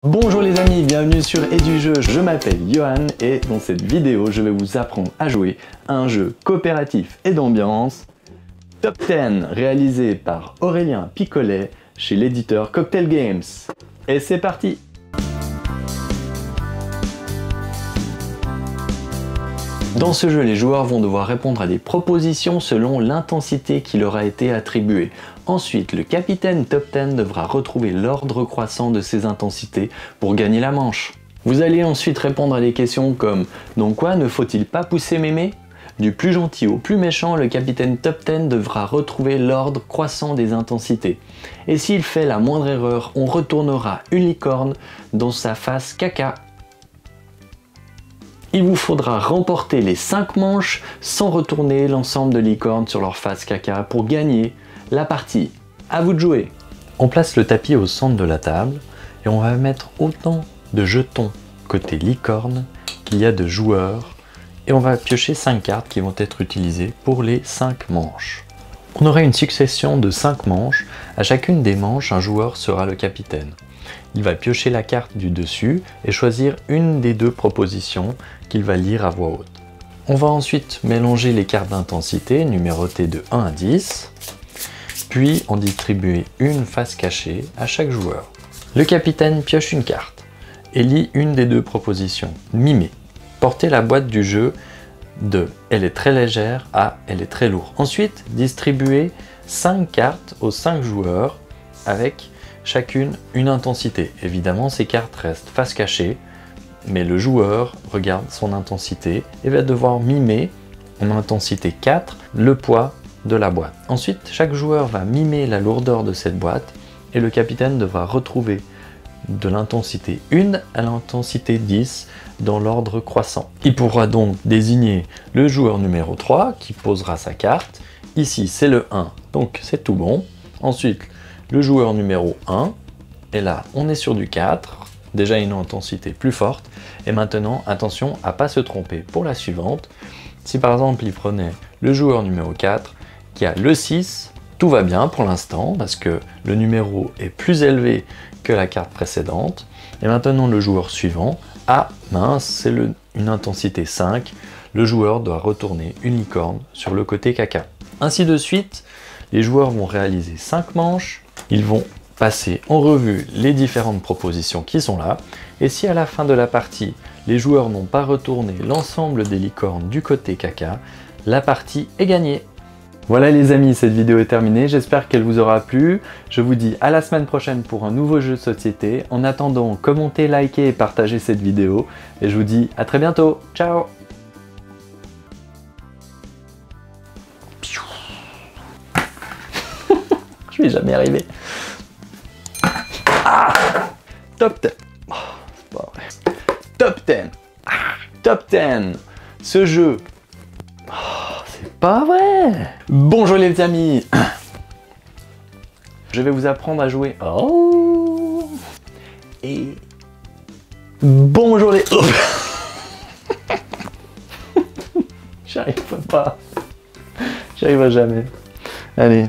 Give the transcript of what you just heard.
Bonjour les amis, bienvenue sur Et du jeu, je m'appelle Johan et dans cette vidéo je vais vous apprendre à jouer à un jeu coopératif et d'ambiance Top 10 réalisé par Aurélien Picolet chez l'éditeur Cocktail Games. Et c'est parti! Dans ce jeu, les joueurs vont devoir répondre à des propositions selon l'intensité qui leur a été attribuée. Ensuite, le capitaine Top 10 devra retrouver l'ordre croissant de ces intensités pour gagner la manche. Vous allez ensuite répondre à des questions comme « Dans quoi ne faut-il pas pousser mémé ?» Du plus gentil au plus méchant, le capitaine Top 10 devra retrouver l'ordre croissant des intensités. Et s'il fait la moindre erreur, on retournera une licorne dans sa face caca. Il vous faudra remporter les 5 manches sans retourner l'ensemble de licornes sur leur face caca pour gagner la partie. À vous de jouer! On place le tapis au centre de la table et on va mettre autant de jetons côté licorne qu'il y a de joueurs et on va piocher 5 cartes qui vont être utilisées pour les 5 manches. On aura une succession de 5 manches. À chacune des manches, un joueur sera le capitaine. Il va piocher la carte du dessus et choisir une des deux propositions qu'il va lire à voix haute. On va ensuite mélanger les cartes d'intensité numérotées de 1 à 10, puis en distribuer une face cachée à chaque joueur. Le capitaine pioche une carte et lit une des deux propositions, mimer. Portez la boîte du jeu de « elle est très légère » à « elle est très lourde ». Ensuite, distribuez 5 cartes aux 5 joueurs avec chacune une intensité. Évidemment, ces cartes restent face cachée, mais le joueur regarde son intensité et va devoir mimer en intensité 4 le poids de la boîte. Ensuite, chaque joueur va mimer la lourdeur de cette boîte et le capitaine devra retrouver de l'intensité 1 à l'intensité 10 dans l'ordre croissant. Il pourra donc désigner le joueur numéro 3 qui posera sa carte. Ici, c'est le 1, donc c'est tout bon. Ensuite, le joueur numéro 1, et là on est sur du 4, déjà une intensité plus forte, et maintenant attention à ne pas se tromper pour la suivante. Si par exemple il prenait le joueur numéro 4 qui a le 6, tout va bien pour l'instant parce que le numéro est plus élevé que la carte précédente, et maintenant le joueur suivant, ah mince, c'est une intensité 5, le joueur doit retourner une licorne sur le côté caca. Ainsi de suite, les joueurs vont réaliser 5 manches. Ils vont passer en revue les différentes propositions qui sont là, et si à la fin de la partie, les joueurs n'ont pas retourné l'ensemble des licornes du côté caca, la partie est gagnée. Voilà les amis, cette vidéo est terminée, j'espère qu'elle vous aura plu. Je vous dis à la semaine prochaine pour un nouveau jeu de société. En attendant, commentez, likez et partagez cette vidéo, et je vous dis à très bientôt. Ciao! Je vais jamais arriver. Ah, Top 10. Oh, c'est pas vrai. Top 10. Ah, Top 10. Ce jeu. Oh, c'est pas vrai. Bonjour les amis. Je vais vous apprendre à jouer. Oh. Et bonjour les. Oh. J'y arrive pas. J'y arrive jamais. Allez.